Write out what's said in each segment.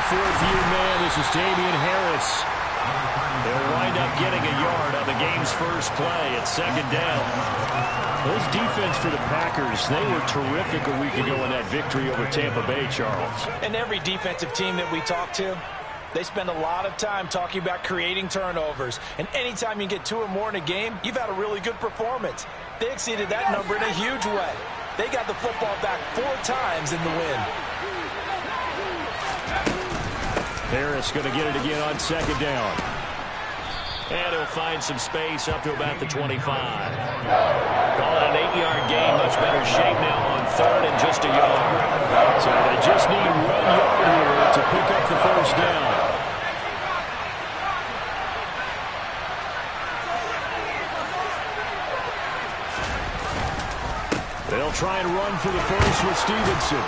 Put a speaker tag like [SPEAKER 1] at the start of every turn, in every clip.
[SPEAKER 1] the fourth-year man. This is Damian Harris. They'll wind up getting a yard on the game's first play at second down. This defense for the Packers, they were terrific a week ago in that victory over Tampa Bay, Charles.
[SPEAKER 2] And every defensive team that we talk to, they spend a lot of time talking about creating turnovers. And anytime you get 2 or more in a game, you've had a really good performance. They exceeded that number in a huge way. They got the football back 4 times in the win.
[SPEAKER 1] Harris going to get it again on second down. And he'll find some space up to about the 25. Call it an 8-yard gain. Much better shape now on third and just a yard. So they just need 1 yard here to pick up the first down. They'll try and run for the first with Stevenson.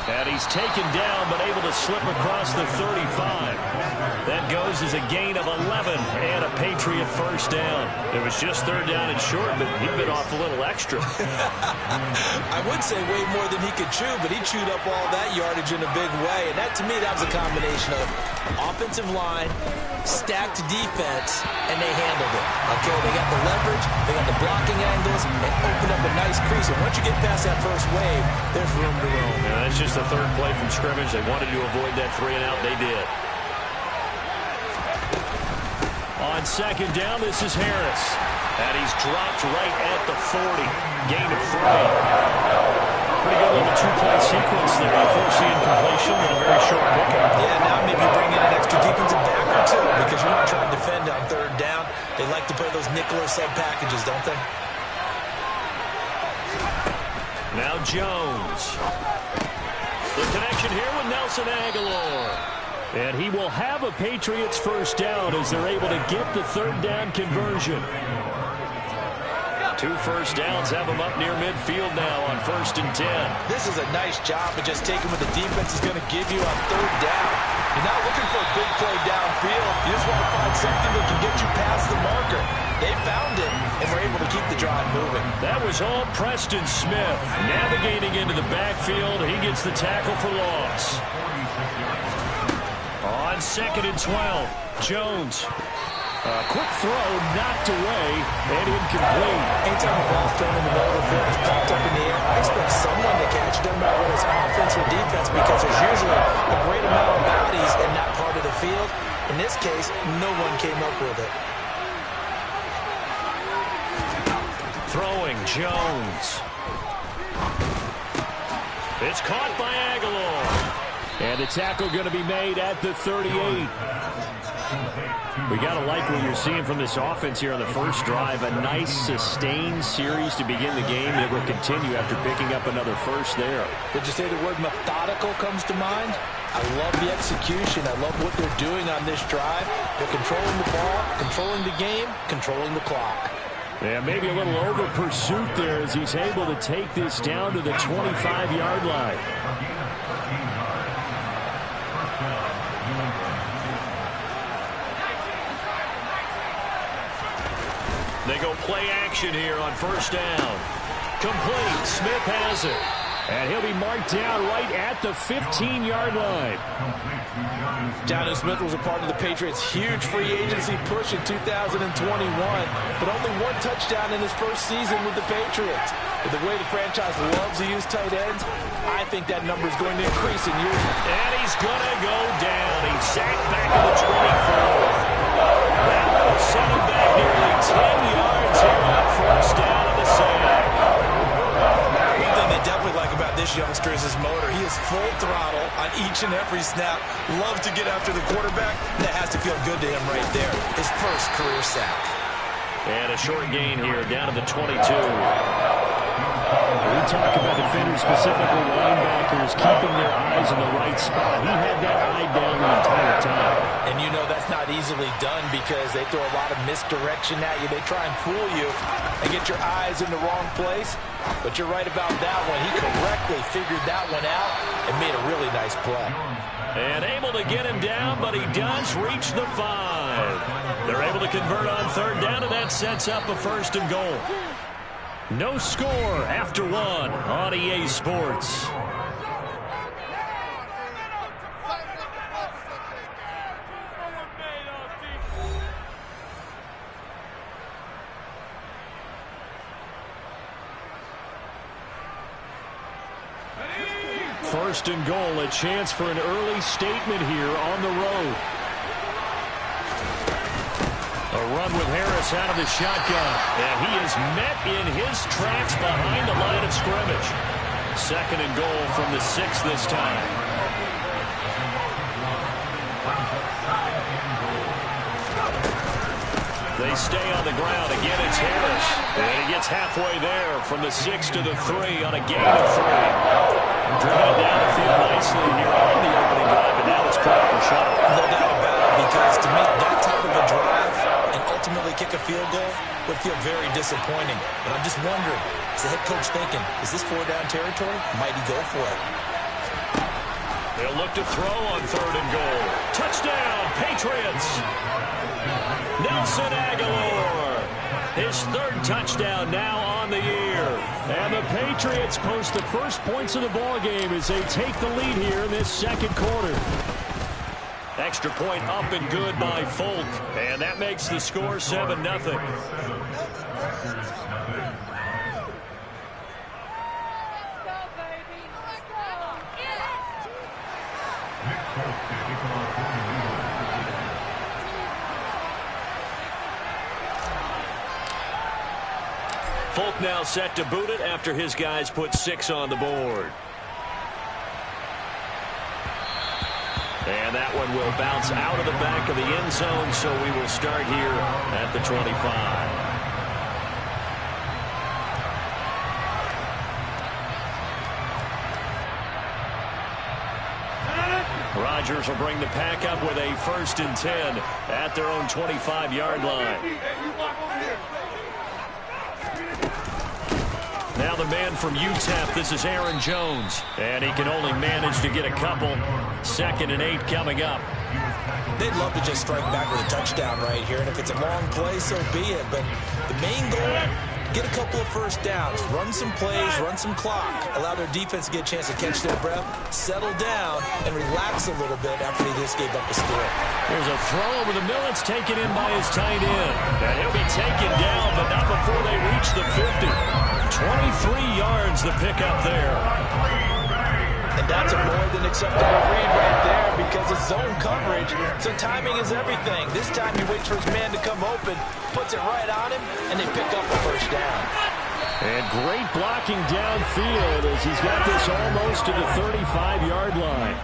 [SPEAKER 1] And he's taken down, but able to slip across the 35. That goes as a gain of 11 and a Patriot first down. It was just third down and short, but he bit off a little extra.
[SPEAKER 2] I would say way more than he could chew, but he chewed up all that yardage in a big way. And that, to me, that was a combination of offensive line, stacked defense, and they handled it. Okay, they got the leverage, they got the blocking angles, and opened up a nice crease. And once you get past that first wave, there's room to roam.
[SPEAKER 1] Yeah, that's just the third play from scrimmage. They wanted to avoid that 3-and-out. They did. On second down, this is Harris. And he's dropped right at the 40. Gain of 3. Pretty good little 2-play sequence there. You force the incompletion and a very short pickup.
[SPEAKER 2] Yeah, now maybe bring in an extra defensive back or 2 because you're not trying to defend on third down. They like to play those nickel or sub packages, don't they?
[SPEAKER 1] Now Jones. The connection here with Nelson Aguilar. And he will have a Patriots first down as they're able to get the third down conversion. 2 first downs have them up near midfield now on 1st and 10.
[SPEAKER 2] This is a nice job of just taking what the defense is going to give you on third down. You're not looking for a big play downfield. You just want to find something that can get you past the marker. They found it, and were able to keep the drive moving.
[SPEAKER 1] That was all Preston Smith navigating into the backfield. He gets the tackle for loss. On 2nd and 12, Jones. Quick throw, knocked away, and incomplete.
[SPEAKER 2] Anytime the ball's thrown in the middle of the field, it's popped up in the air, I expect someone to catch it, doesn't matter whether it's offense or defense, because there's usually a great amount of bodies in that part of the field. In this case, no one came up with it.
[SPEAKER 1] Throwing, Jones. It's caught by Aguilar. And the tackle going to be made at the 38. We got to like what you're seeing from this offense here on the first drive. A nice, sustained series to begin the game that will continue after picking up another first there.
[SPEAKER 2] Did you say the word methodical comes to mind? I love the execution. I love what they're doing on this drive. They're controlling the ball, controlling the game, controlling the clock.
[SPEAKER 1] Yeah, maybe a little over pursuit there as he's able to take this down to the 25-yard line. They go play action here on first down. Complete. Smith has it. And he'll be marked down right at the 15-yard line.
[SPEAKER 2] Jonnu Smith was a part of the Patriots' huge free agency push in 2021, but only 1 touchdown in his first season with the Patriots. With the way the franchise loves to use tight ends, I think that number is going to increase in years.
[SPEAKER 1] And he's going to go down. He's sacked back at the 24. That will set him back nearly 10 yards here on first down of the sack.
[SPEAKER 2] One thing they definitely like about this youngster is his motor. He is full throttle on each and every snap. Loves to get after the quarterback. That has to feel good to him right there. His first career sack.
[SPEAKER 1] And a short gain here down to the 22. We talk about defenders, specifically linebackers, keeping their eyes in the right spot. He had that eye down the entire time.
[SPEAKER 2] And you know that's not easily done because they throw a lot of misdirection at you. They try and fool you and get your eyes in the wrong place. But you're right about that one. He correctly figured that one out and made a really nice play.
[SPEAKER 1] And able to get him down, but he does reach the 5. They're able to convert on third down, and that sets up a 1st and goal. No score after 1 on EA Sports. 1st and goal, a chance for an early statement here on the road. A run with Harris out of the shotgun. And he is met in his tracks behind the line of scrimmage. 2nd and goal from the 6 this time. They stay on the ground. Again, it's Harris. And he gets halfway there from the 6 to the 3 on a gain of 3. Driven it down the field nicely here on the opening drive, and now it's proper shot.
[SPEAKER 2] No doubt about it, because to make that type of a drive and ultimately kick a field goal would feel very disappointing. But I'm just wondering, is the head coach thinking, is this 4-down territory? Might he go for it?
[SPEAKER 1] They'll look to throw on 3rd and goal. Touchdown, Patriots! Nelson Aguilar, his 3rd touchdown now on the year. And the Patriots post the first points of the ball game as they take the lead here in this 2nd quarter. Extra point up and good by Folk, and that makes the score 7-0. Folk now set to boot it after his guys put 6 on the board. And that one will bounce out of the back of the end zone, so we will start here at the 25. Rodgers will bring the pack up with a 1st and 10 at their own 25-yard line. Now the man from UTEP, this is Aaron Jones. And he can only manage to get a couple. 2nd and 8 coming up.
[SPEAKER 2] They'd love to just strike back with a touchdown right here. And if it's a long play, so be it. But the main goal, get a couple of 1st downs. Run some plays, run some clock. Allow their defense to get a chance to catch their breath, settle down, and relax a little bit after they just gave up a score.
[SPEAKER 1] There's a throw over the middle. It's taken in by his tight end. And he'll be taken down, but not before they reach the 50. 23 yards the pickup there.
[SPEAKER 2] And that's a more than acceptable read right there because it's zone coverage, so timing is everything. This time he waits for his man to come open, puts it right on him, and they pick up the 1st down.
[SPEAKER 1] And great blocking downfield as he's got this almost to the 35-yard line.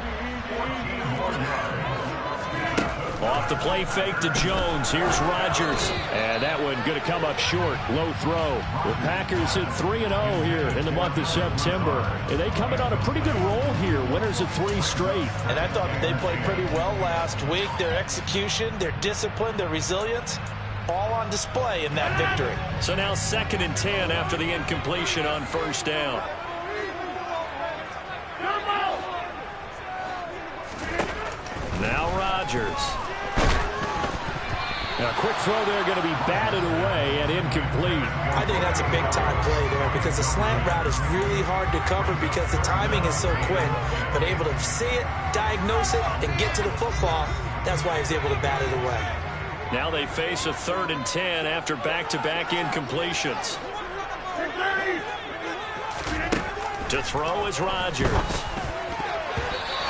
[SPEAKER 1] Off the play fake to Jones. Here's Rodgers. And that one going to come up short. Low throw. The Packers at 3-0 here in the month of September. And they come in on a pretty good roll here. Winners of 3 straight.
[SPEAKER 2] And I thought that they played pretty well last week. Their execution, their discipline, their resilience, all on display in that victory.
[SPEAKER 1] So now 2nd and 10 after the incompletion on 1st down. Now Rodgers. A quick throw there going to be batted away and incomplete.
[SPEAKER 2] I think that's a big-time play there because the slant route is really hard to cover because the timing is so quick. But able to see it, diagnose it, and get to the football, that's why he's able to bat it away.
[SPEAKER 1] Now they face a 3rd and 10 after back-to-back incompletions. To throw is Rodgers.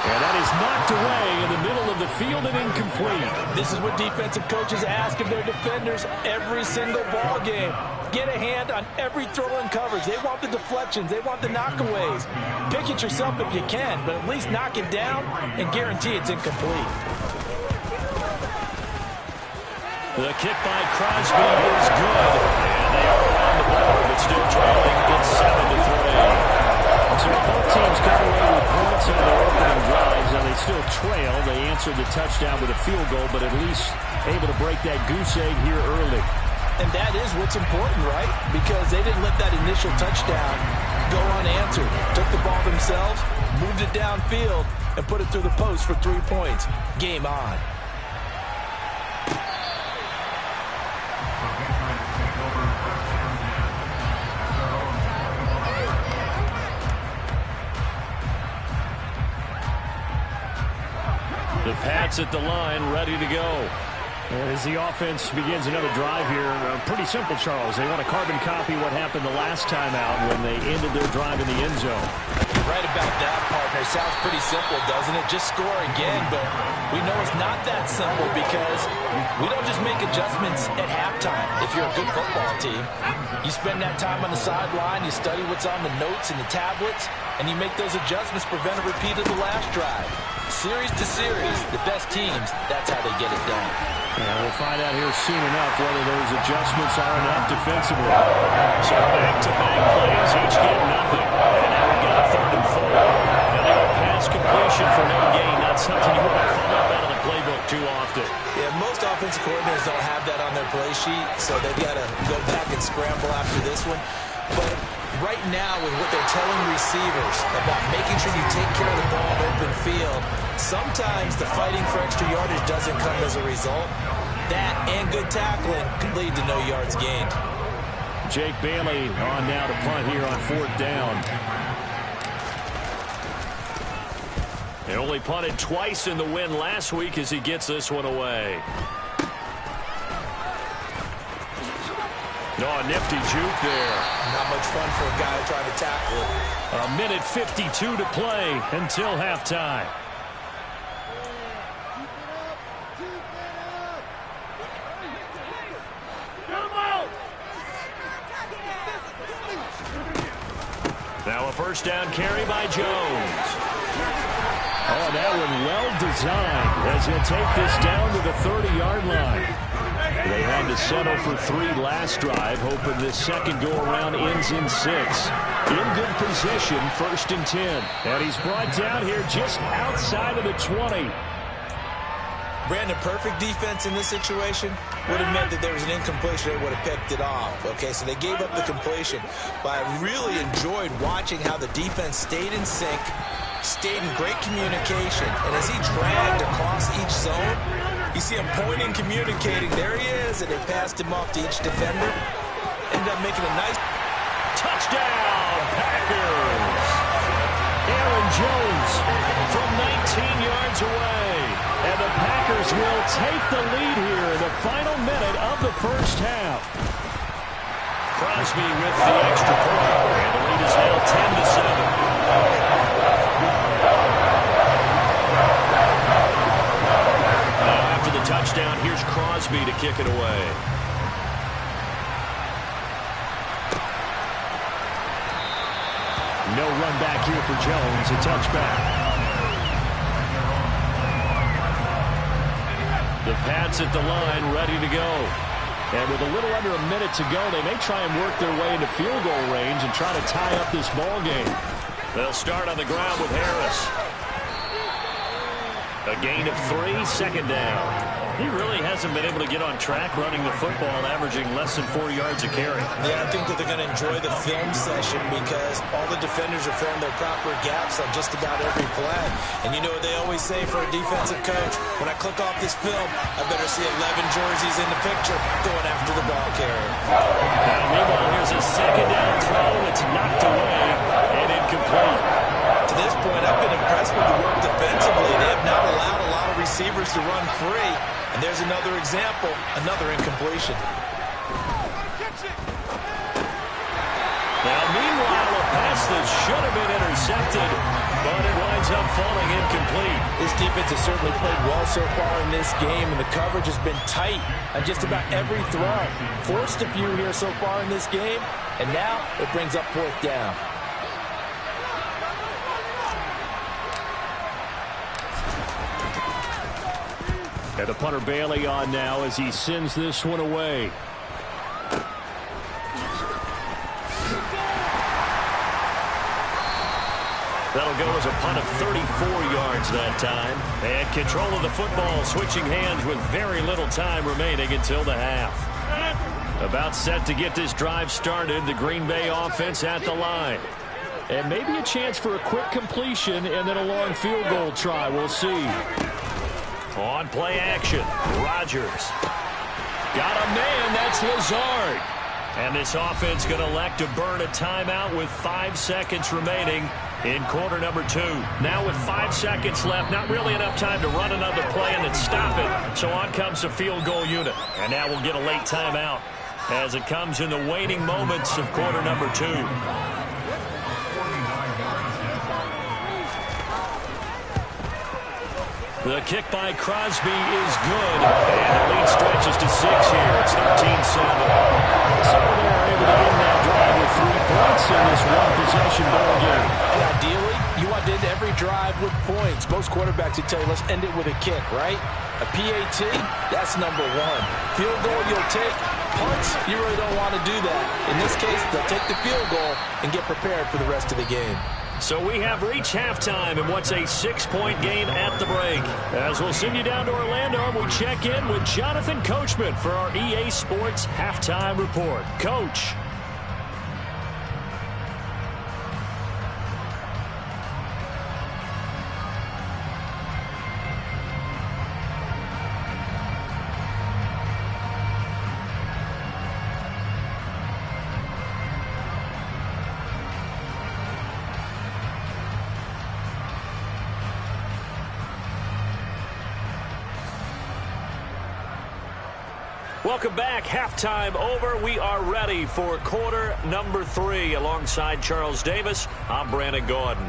[SPEAKER 1] And that is knocked away in the middle of the field and incomplete.
[SPEAKER 2] This is what defensive coaches ask of their defenders every single ball game. Get a hand on every throw and coverage. They want the deflections. They want the knockaways. Pick it yourself if you can, but at least knock it down and guarantee it's incomplete.
[SPEAKER 1] The kick by Crosby is good. And they are on the board, but still trailing. It's 7-3. So both teams come away with points on their opening drives, and they still trail. They answered the touchdown with a field goal, but at least able to break that goose egg here early.
[SPEAKER 2] And that is what's important, right? Because they didn't let that initial touchdown go unanswered. Took the ball themselves, moved it downfield, and put it through the post for 3 points. Game on.
[SPEAKER 1] The Pats at the line, ready to go. And as the offense begins another drive here, pretty simple, Charles. They want to carbon copy what happened the last time out when they ended their drive in the end zone.
[SPEAKER 2] Right about that, partner. sounds pretty simple, doesn't it? Just score again, but we know it's not that simple because we don't just make adjustments at halftime if you're a good football team. You spend that time on the sideline, you study what's on the notes and the tablets, and you make those adjustments, prevent a repeat of the last drive. Series to series, the best teams, that's how they get it done.
[SPEAKER 1] Yeah, we'll find out here soon enough whether those adjustments are enough defensively. So back-to-back plays, each get nothing. And now we've got a 3rd and 4. Now they go pass completion for no gain. Not something you want to call up out of the playbook too often.
[SPEAKER 2] Yeah, most offensive coordinators don't have that on their play sheet, so they've got to go back and scramble after this one. But right now, with what they're telling receivers about making sure you take care of the ball in open field, sometimes the fighting for extra yardage doesn't come as a result. That and good tackling could lead to no yards gained.
[SPEAKER 1] Jake Bailey on now to punt here on 4th down. He only punted twice in the win last week as he gets this one away. No, nifty juke there.
[SPEAKER 2] Not much fun for a guy trying to tackle it.
[SPEAKER 1] A minute 52 to play until halftime. Now a 1st down carry by Jones. Oh, that one well designed as he'll take this down to the 30-yard line. They had to settle for 3 last drive, hoping this second go-around ends in 6. In good position, 1st and 10. And he's brought down here just outside of the 20.
[SPEAKER 2] Brandon, perfect defense in this situation would have meant that there was an incompletion. They would have picked it off. Okay, so they gave up the completion. But I really enjoyed watching how the defense stayed in sync, stayed in great communication. And as he dragged across each zone, you see him pointing, communicating. There he is, and they passed him off to each defender. Ended up making a nice
[SPEAKER 1] touchdown, Packers. Aaron Jones from 19 yards away. And the Packers will take the lead here in the final minute of the 1st half. Crosby with the extra point. And the lead is now 10-7. Now after the touchdown, here's Crosby to kick it away. No run back here for Jones. A touchback. The Pats at the line, ready to go. And with a little under a minute to go, they may try and work their way into field goal range and try to tie up this ball game. They'll start on the ground with Harris. A gain of 3, 2nd down. He really hasn't been able to get on track running the football, averaging less than 4 yards a carry.
[SPEAKER 2] Yeah, I think that they're going to enjoy the film session because all the defenders are filling their proper gaps on just about every play. And you know what they always say for a defensive coach? When I click off this film, I better see 11 jerseys in the picture going after the ball carrier.
[SPEAKER 1] Now, meanwhile, here's a 2nd down throw. It's knocked away and incomplete.
[SPEAKER 2] To this point, I've been impressed with the work defensively. They have not allowed a lot of receivers to run free. And there's another example, another incompletion.
[SPEAKER 1] Now, meanwhile, a pass that should have been intercepted, but it winds up falling incomplete.
[SPEAKER 2] This defense has certainly played well so far in this game, and the coverage has been tight on just about every throw. Forced a few here so far in this game, and now it brings up 4th down.
[SPEAKER 1] And the punter Bailey on now as he sends this one away. That'll go as a punt of 34 yards that time. And control of the football switching hands with very little time remaining until the half. About set to get this drive started. The Green Bay offense at the line. And maybe a chance for a quick completion and then a long field goal try. We'll see. On play action, Rodgers. Got a man, that's Lazard. And this offense going to elect to burn a timeout with 5 seconds remaining in quarter number 2. Now with 5 seconds left, not really enough time to run another play and then stop it. So on comes the field goal unit. And now we'll get a late timeout as it comes in the waning moments of quarter number 2. The kick by Crosby is good, and the lead stretches to 6 here. It's 13-7. So they're able to end that drive with 3 points in this one-possession ball game.
[SPEAKER 2] And ideally, you want to end every drive with points. Most quarterbacks would tell you, let's end it with a kick, right? A PAT, that's number 1. Field goal, you'll take. Punts, you really don't want to do that. In this case, they'll take the field goal and get prepared for the rest of the game.
[SPEAKER 1] So we have reached halftime in what's a 6-point game at the break. As we'll send you down to Orlando, we check in with Jonathan Coachman for our EA Sports Halftime Report. Coach. Welcome back. Halftime over. We are ready for quarter number 3. Alongside Charles Davis, I'm Brandon Gordon.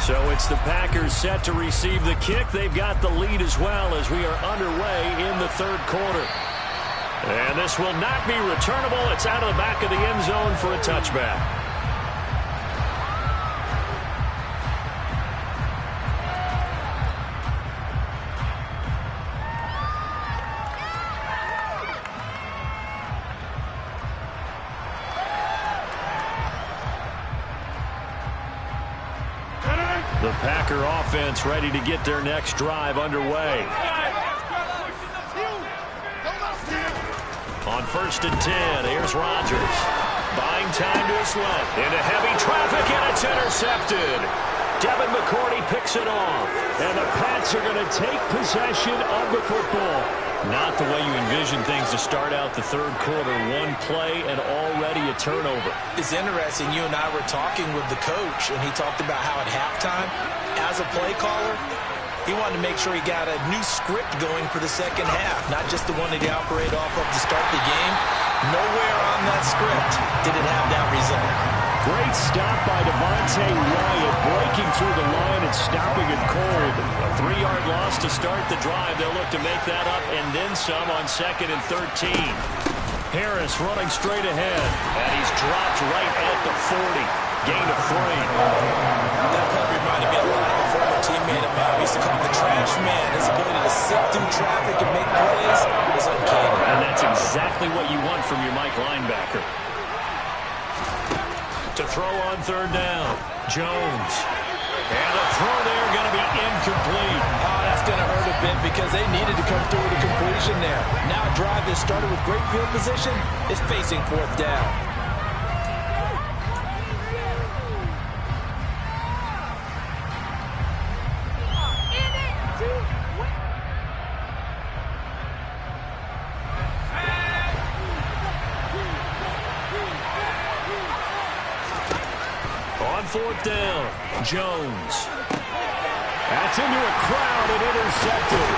[SPEAKER 1] So it's the Packers set to receive the kick. They've got the lead as well as we are underway in the third quarter. And this will not be returnable. It's out of the back of the end zone for a touchback. The Packer offense ready to get their next drive underway. On 1st and 10, here's Rodgers. Buying time to his left. Into heavy traffic, and it's intercepted. Devin McCourty picks it off. And the Pats are going to take possession of the football. Not the way you envision things to start out the third quarter. One play and already a turnover.
[SPEAKER 2] It's interesting. You and I were talking with the coach, and he talked about how at halftime, as a play caller, he wanted to make sure he got a new script going for the second half, not just the one that he operated off of to start the game. Nowhere on that script did it have that result.
[SPEAKER 1] Great stop by Devontae Wyatt, breaking through the line and stopping it cold. A 3-yard loss to start the drive. They'll look to make that up and then some on 2nd and 13. Harris running straight ahead, and he's dropped right at the 40. Gain of 3.
[SPEAKER 2] That play reminded me a lot of a former teammate of mine. We used to call him the trash man. His ability to sift through traffic and make plays was uncanny.
[SPEAKER 1] And that's exactly what you want from your Mike linebacker. To throw on 3rd down, Jones. And the throw there going to be incomplete.
[SPEAKER 2] Oh, that's going to hurt a bit because they needed to come through with a completion there. Now a drive that started with great field position is facing 4th down.
[SPEAKER 1] On 4th down, Jones. That's into a crowd and intercepted.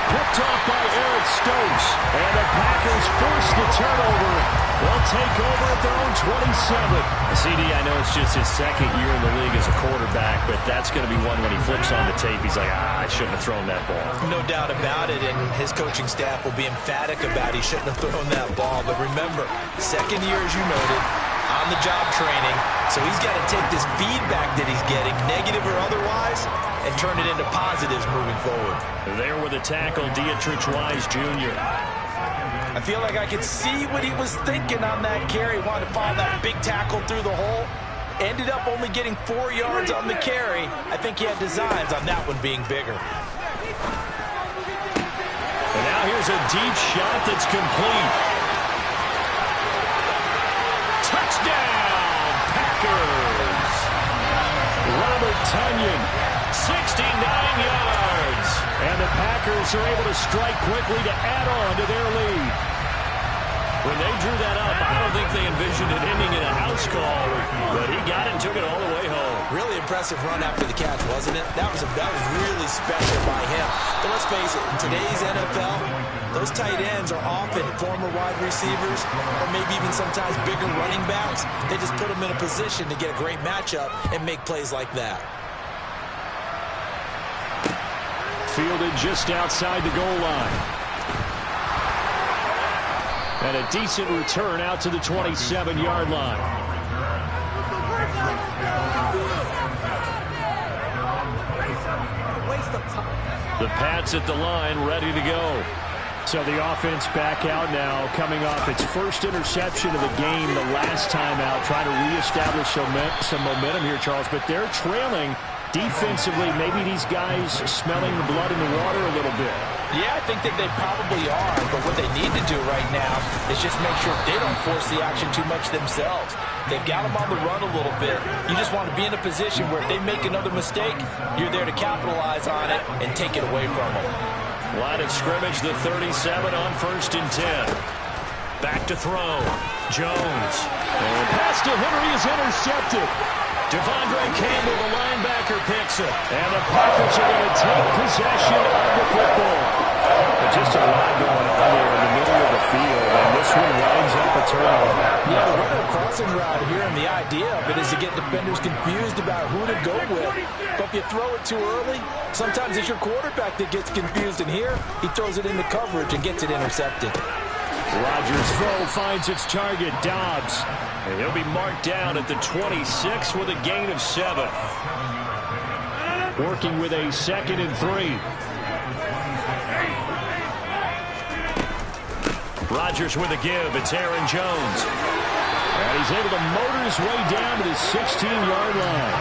[SPEAKER 1] Picked off by Eric Stokes. And the Packers force the turnover. They'll take over at their own 27. CD, I know it's just his 2nd year in the league as a quarterback, but that's going to be one when he flips on the tape. He's like, I shouldn't have thrown that ball.
[SPEAKER 2] No doubt about it, and his coaching staff will be emphatic about he shouldn't have thrown that ball. But remember, 2nd year, as you noted, on-the-job training, so he's got to take this feedback that he's getting, negative or otherwise, and turn it into positives moving forward.
[SPEAKER 1] There with a tackle, Dietrich Wise Jr.
[SPEAKER 2] I feel like I could see what he was thinking on that carry. Wanted to follow that big tackle through the hole. Ended up only getting 4 yards on the carry. I think he had designs on that one being bigger.
[SPEAKER 1] And now here's a deep shot that's complete. Touchdown, Packers! Robert Tonyan, 69 yards. And the Packers are able to strike quickly to add on to their lead. When they drew that up, I don't think they envisioned it ending in a house call, but he got it and took it all the way home.
[SPEAKER 2] Really impressive run after the catch, wasn't it? That was really special by him. But let's face it, in today's NFL, those tight ends are often former wide receivers or maybe even sometimes bigger running backs. They just put them in a position to get a great matchup and make plays like that.
[SPEAKER 1] Fielded just outside the goal line. And a decent return out to the 27-yard line. The Pats at the line, ready to go. So the offense back out now, coming off its first interception of the game the last time out, trying to reestablish some momentum here, Charles. But they're trailing defensively. Maybe these guys smelling the blood in the water a little bit.
[SPEAKER 2] Yeah, I think that they probably are. But what they need to do right now is just make sure they don't force the action too much themselves. They've got them on the run a little bit. You just want to be in a position where if they make another mistake, you're there to capitalize on it and take it away from them.
[SPEAKER 1] Line of scrimmage, the 37 on 1st and 10. Back to throw. Jones. And pass to Henry is intercepted. Devondre Campbell, the linebacker, picks it. And the Packers are going to take possession of the football. Just a lot going on there in the middle of the field, and this one winds up a turnover.
[SPEAKER 2] Yeah, the runner crossing route here, and the idea of it is to get defenders confused about who to go with. But if you throw it too early, sometimes it's your quarterback that gets confused, and here he throws it into coverage and gets it intercepted.
[SPEAKER 1] Rodgers' throw finds its target, Dobbs. And he'll be marked down at the 26 with a gain of 7. Working with a 2nd and 3. Rodgers with a give. It's Aaron Jones. And he's able to motor his way down to the 16-yard line.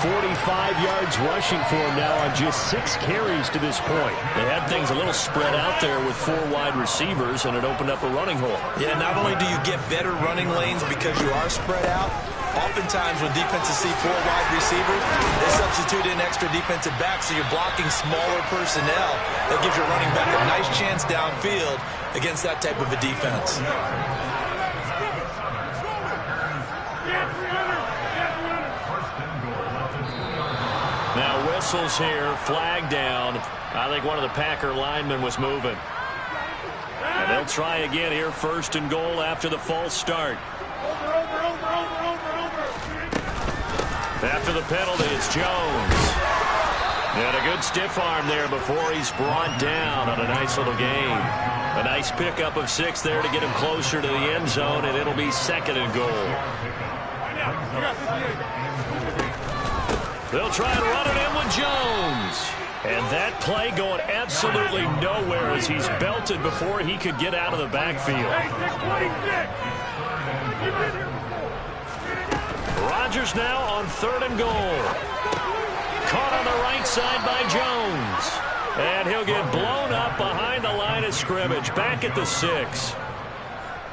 [SPEAKER 1] 45 yards rushing for him now on just 6 carries to this point. They had things a little spread out there with 4 wide receivers, and it opened up a running hole.
[SPEAKER 2] Yeah, not only do you get better running lanes because you are spread out, oftentimes when defenses see 4 wide receivers, they substitute in extra defensive backs, so you're blocking smaller personnel. That gives your running back a nice chance downfield against that type of a defense.
[SPEAKER 1] Now whistles here, flag down. I think one of the Packer linemen was moving. And they'll try again here, 1st and goal after the false start. After the penalty, it's Jones. And a good stiff arm there before he's brought down on a nice little gain. A nice pickup of 6 there to get him closer to the end zone, and it'll be 2nd and goal. They'll try and run it in with Jones. And that play going absolutely nowhere as he's belted before he could get out of the backfield. Rodgers now on 3rd and goal. Caught on the right side by Jones. And he'll get blown up behind the line of scrimmage. Back at the 6.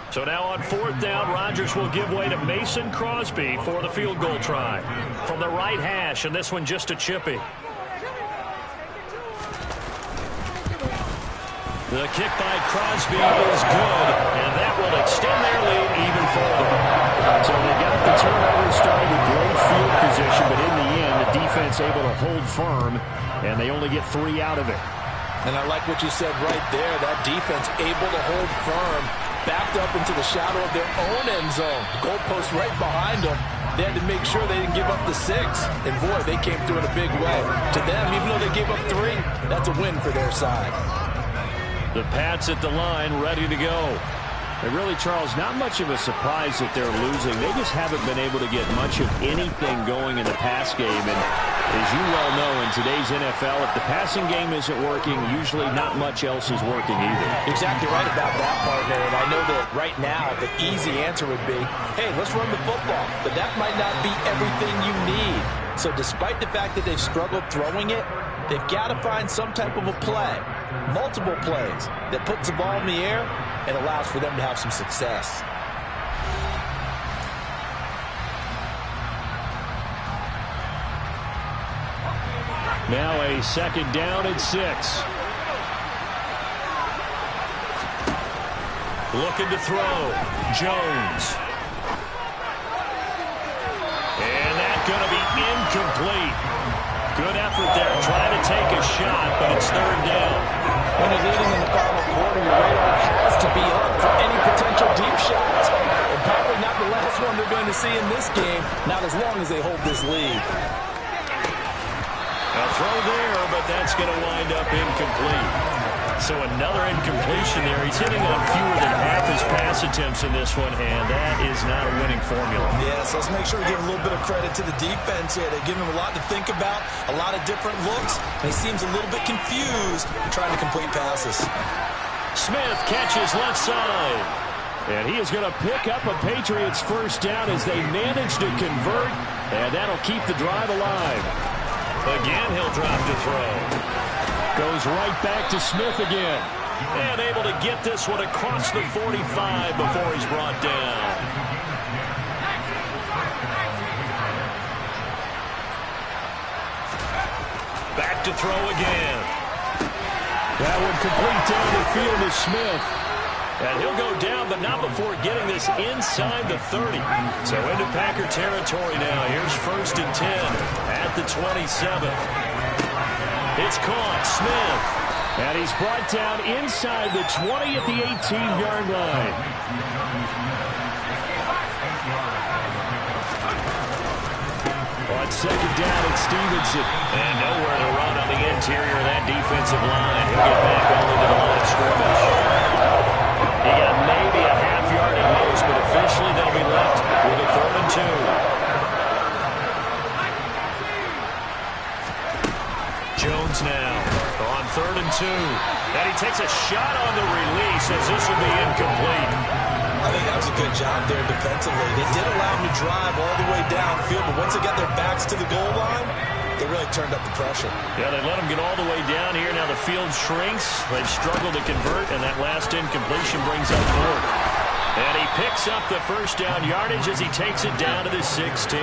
[SPEAKER 1] So now on 4th down, Rodgers will give way to Mason Crosby for the field goal try. From the right hash, and this one just a chippy. The kick by Crosby is good, and that will extend their lead even further. So they got the turnover, started with great field position, but in the end, the defense able to hold firm, and they only get 3 out of it.
[SPEAKER 2] And I like what you said right there. That defense able to hold firm, backed up into the shadow of their own end zone. Goalpost right behind them. They had to make sure they didn't give up the 6. And boy, they came through in a big way. To them, even though they gave up 3, that's a win for their side.
[SPEAKER 1] The Pats at the line, ready to go. And really, Charles, not much of a surprise that they're losing. They just haven't been able to get much of anything going in the pass game. And as you well know, in today's NFL, if the passing game isn't working, usually not much else is working either.
[SPEAKER 2] Exactly right about that, partner. And I know that right now the easy answer would be, hey, let's run the football. But that might not be everything you need. So despite the fact that they've struggled throwing it, they've got to find some type of a play, multiple plays, that puts the ball in the air and allows for them to have some success.
[SPEAKER 1] Now a 2nd down and 6. Looking to throw. Jones. And that's going to be incomplete. Good effort there, trying to take a shot, but it's 3rd down.
[SPEAKER 2] see in this game, not as long as they hold this lead.
[SPEAKER 1] A throw there, but that's going to wind up incomplete. So another incompletion there. He's hitting on fewer than half his pass attempts in this one, and that is not a winning formula.
[SPEAKER 2] Yes, let's make sure we give a little bit of credit to the defense here. They give him a lot to think about, a lot of different looks, and he seems a little bit confused trying to complete passes.
[SPEAKER 1] Smith catches left side. And he is going to pick up a Patriots first down as they manage to convert, and that'll keep the drive alive. Again, he'll drop to throw. Goes right back to Smith again. And able to get this one across the 45 before he's brought down. Back to throw again. That one complete down the field to Smith. And he'll go down, but not before getting this inside the 30. So into Packer territory now. Here's 1st and 10 at the 27. It's caught. Smith. And he's brought down inside the 20 at the 18-yard line. On 2nd down, it's Stevenson. And nowhere to run on the interior of that defensive line. He'll get back all into the line of scrimmage. He got maybe a half yard at most, but officially they'll be left with a 3rd and 2. Jones now on 3rd and 2. And he takes a shot on the release as this will be incomplete.
[SPEAKER 2] I think that was a good job there defensively. They did allow him to drive all the way downfield, but once they got their backs to the goal line, they really turned up the pressure. Yeah, they let him get all the way down here. Now the field shrinks. They've struggled to convert, and that last incompletion brings up 4th. And he picks up the first down yardage as he takes it down to the 16.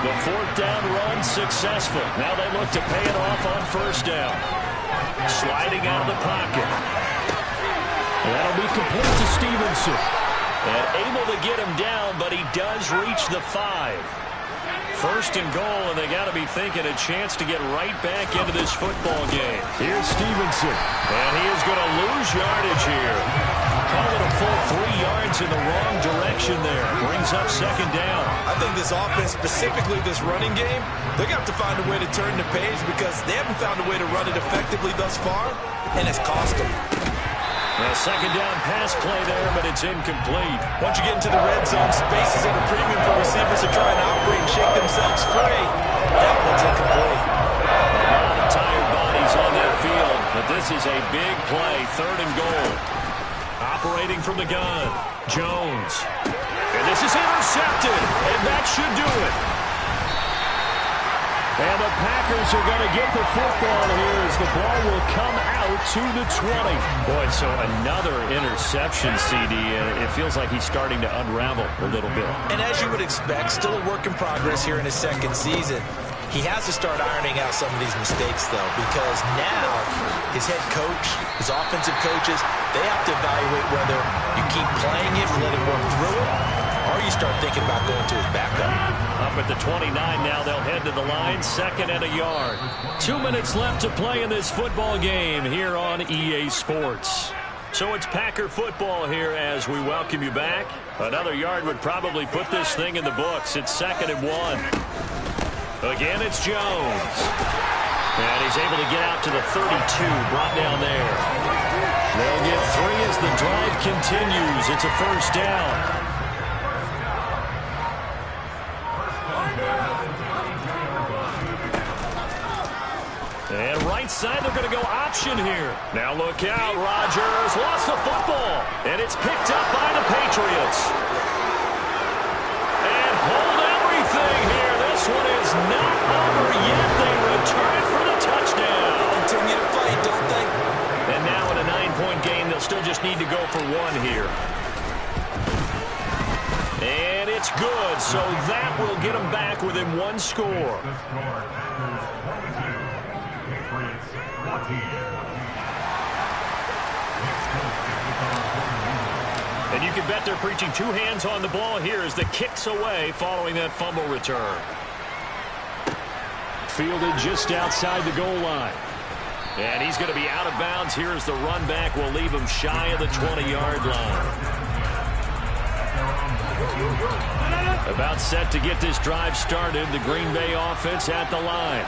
[SPEAKER 2] The 4th down run successful. Now they look to pay it off on 1st down. Sliding out of the pocket. That'll be complete to Stevenson. And able to get him down, but he does reach the 5. 1st and goal, and they got to be thinking a chance to get right back into this football game. Here's Stevenson. And he is going to lose yardage here. Call it a full 3 yards in the wrong direction there. Brings up 2nd down. I think this offense, specifically this running game, they're going to have to find a way to turn the page because they haven't found a way to run it effectively thus far, and it's cost them.
[SPEAKER 1] A 2nd down pass play there, but it's incomplete. Once you get into the red zone, space is at a premium for receivers to try and operate and shake themselves free. That one's incomplete. A lot of tired bodies on that field, but this is a big play, 3rd and goal. Operating from the gun, Jones. And this is intercepted, and that should do it. And the Packers are going to get the football here as the ball will come out to the 20. Boy, so another interception, CD. It feels like he's starting to unravel a little bit.
[SPEAKER 2] And as you would expect, still a work in progress here in his 2nd season. He has to start ironing out some of these mistakes, though, because now his head coach, his offensive coaches, they have to evaluate whether you keep playing it, let it work through it, or you start thinking about going to his backup.
[SPEAKER 1] Up at the 29 now, they'll head to the line, 2nd and a yard. 2 minutes left to play in this football game here on EA Sports. So it's Packer football here as we welcome you back. Another yard would probably put this thing in the books. It's 2nd and 1. Again, it's Jones. And he's able to get out to the 32, brought down there. They'll get 3 as the drive continues. It's a 1st down. And right side, they're going to go option here. Now look out, Rodgers lost the football. And it's picked up by the Patriots. And hold everything here. This one is not over yet. They return it for the touchdown.
[SPEAKER 2] Continue to fight, don't they?
[SPEAKER 1] And now in a 9-point game, they'll still just need to go for 1 here. And it's good, so that will get them back within 1 score. And you can bet they're preaching 2 hands on the ball here as the kick's away following that fumble return. Fielded just outside the goal line. And he's going to be out of bounds here as the run back will leave him shy of the 20-yard line. About set to get this drive started. The Green Bay offense at the line.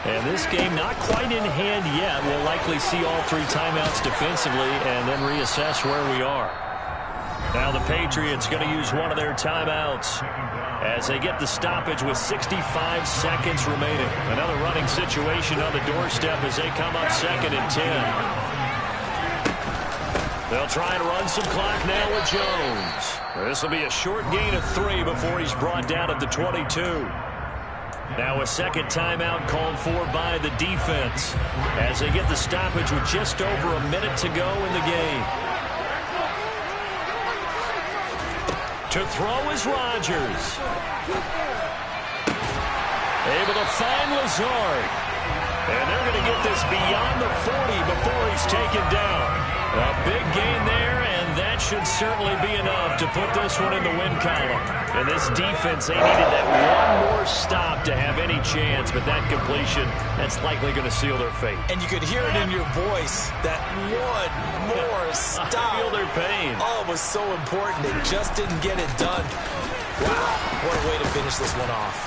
[SPEAKER 1] And this game not quite in hand yet. We'll likely see all 3 timeouts defensively and then reassess where we are. Now the Patriots going to use one of their timeouts as they get the stoppage with 65 seconds remaining. Another running situation on the doorstep as they come up 2nd and 10. They'll try and run some clock now with Jones. This will be a short gain of 3 before he's brought down at the 22. Now a second timeout called for by the defense as they get the stoppage with just over a minute to go in the game. To throw is Rodgers. Able to find Lazard. And they're going to get this beyond the 40 before he's taken down. A big gain there, and that should certainly be enough to put this one in the win column. And this defense, they needed that one more stop to have any chance, but that completion, that's likely going to seal their fate.
[SPEAKER 2] And you could hear it in your voice, that one more stop.
[SPEAKER 1] I feel their pain.
[SPEAKER 2] Oh, it was so important. It just didn't get it done. Wow, what a way to finish this one off.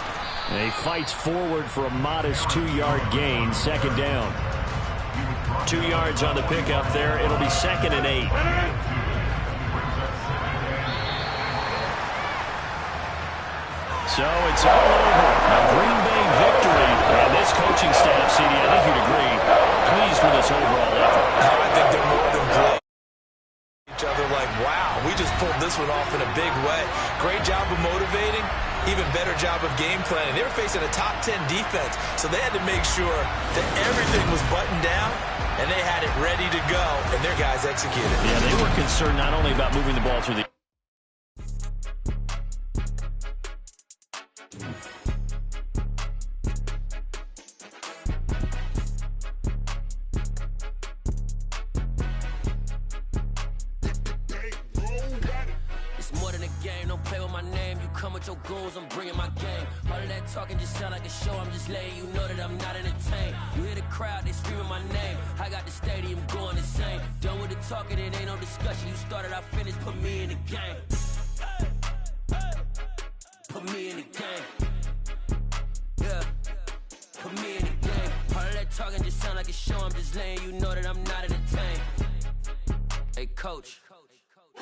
[SPEAKER 1] And he fights forward for a modest 2-yard gain, 2nd down. 2 yards on the pickup there. It'll be 2nd and 8. So it's all over. A Green Bay victory. And this coaching staff, CD, I think you'd agree, pleased with this overall effort.
[SPEAKER 2] I think they're more than pleased. Each other like, wow, we just pulled this one off in a big way. Great job of motivating. Even better job of game planning. They were facing a top 10 defense, so they had to make sure that everything was buttoned down, and they had it ready to go, and their guys executed.
[SPEAKER 1] Yeah, they were concerned not only about moving the ball through the...
[SPEAKER 3] With your goons, I'm bringing my game. All of that talking just sound like a show. I'm just letting you know that I'm not entertained. You hear the crowd, they screaming my name. I got the stadium going insane. Done with the talking, it ain't no discussion. You started, I finished, put me in the game. Put me in the game. Yeah, put me in the game. All of that talking just sound like a show. I'm just letting you know that I'm not entertained. Hey, coach.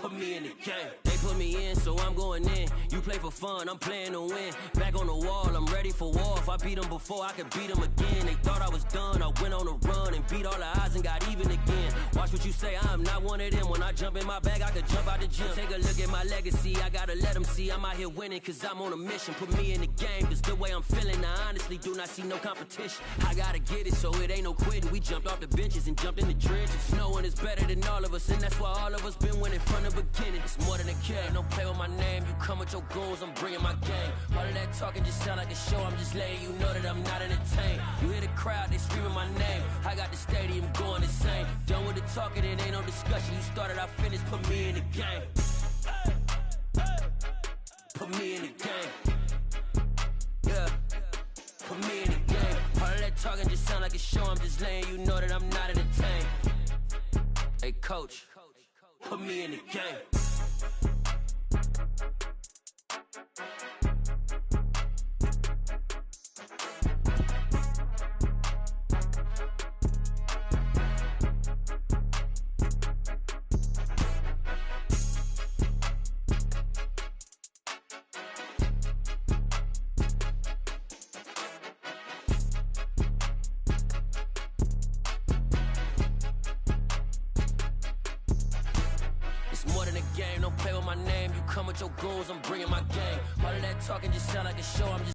[SPEAKER 3] Put me in the game. They put me in, so I'm going in. You play for fun, I'm playing to win. Back on the wall, I'm ready for war. If I beat them before, I can beat them again. They thought I was done, I went on a run and beat all the odds and got even again. Watch what you say, I'm not one of them. When I jump in my bag, I could jump out the gym. Take a look at my legacy, I gotta let them see I'm out here winning, cause I'm on a mission. Put me in the game, cause the way I'm feeling, I honestly do not see no competition. I gotta get it, so it ain't no quitting. We jumped off the benches and jumped in the trenches. No one is better than all of us, and that's why all of us been winning from the beginning. It's more than a game, don't play with my name. You come with your goons, I'm bringing my game. All of that talking just sound like a show. I'm just letting you know that I'm not entertained. You hear the crowd, they screaming my name. I got the stadium going insane. Done with the talking, it ain't no discussion. You started, I finished, put me in the game. Put me in the game. Yeah, put me in the game. All of that talking just sound like a show. I'm just letting you know that I'm not entertained. Hey, coach, put me in the game. More than a game, don't play with my name. You come with your goons, I'm bringing my game. All of that talking just sound like a show. I'm just